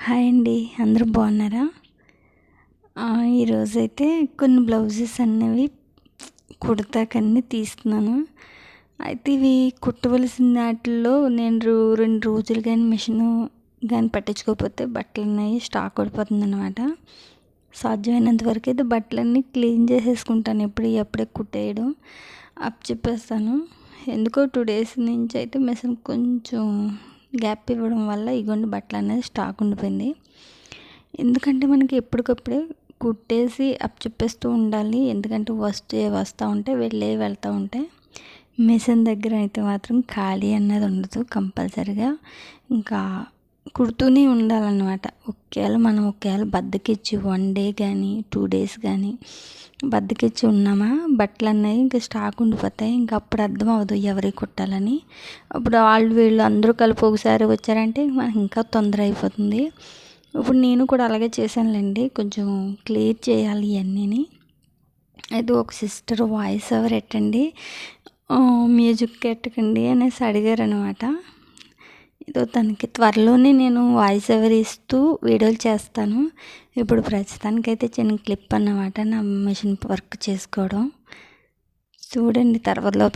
Hi అండి, అందరూ బాగున్నారా? ఈరోజైతే కొన్ని బ్లౌజెస్ అనేవి కుడతాకన్నీ తీస్తున్నాను. అయితే ఇవి కుట్టవలసిన వాటిల్లో నేను 2 రోజులు కానీ మిషను కానీ పట్టించుకోకపోతే బట్టలు అనేవి స్టాక్ పడిపోతుంది అనమాట. సాధ్యమైనంత వరకు అయితే బట్టలన్నీ క్లీన్ చేసేసుకుంటాను. ఎప్పుడే కుట్టేయడం చెప్పేస్తాను. ఎందుకో 2 days నుంచి అయితే మిషన్ కొంచెం గ్యాప్ ఇవ్వడం వల్ల ఇగోండి బట్టలు అనేది స్టాక్ ఉండిపోయింది. ఎందుకంటే మనకి ఎప్పటికప్పుడే కుట్టేసి చెప్పేస్తూ ఉండాలి. ఎందుకంటే వస్తూ ఉంటే వెళ్తూ ఉంటాయి. మిషన్ దగ్గర అయితే మాత్రం ఖాళీ అన్నది ఉండదు. కంపల్సరిగా ఇంకా కుడుతూనే ఉండాలన్నమాట. ఒకవేళ బద్దకిచ్చి 1 day కానీ 2 days కానీ బద్దకిచ్చి ఉన్నామా బట్టలు అన్నవి ఇంకా స్టాక్ ఉండిపోతాయి. ఇంకా అప్పుడు అర్థం అవ్వదు ఎవరికి కుట్టాలని. అప్పుడు వీళ్ళు అందరూ కలిపి ఒకసారి వచ్చారంటే మనకి ఇంకా తొందర అయిపోతుంది. ఇప్పుడు నేను కూడా అలాగే చేశానులేండి. కొంచెం క్లియర్ చేయాలి ఇవన్నీని. అయితే ఒక సిస్టర్ వాయిస్ ఓవర్ ఎట్టండి, మ్యూజిక్ ఎట్టకండి అనేసి అడిగారు అనమాట. ఏదో తనకి త్వరలోనే నేను వాయిస్ ఓవర్ ఇస్తూ వీడియోలు చేస్తాను. ఇప్పుడు ప్రస్తుతానికైతే చిన్న క్లిప్ అన్నమాట, నా మిషన్ వర్క్ చేసుకోవడం. చూడండి, తర్వాతలో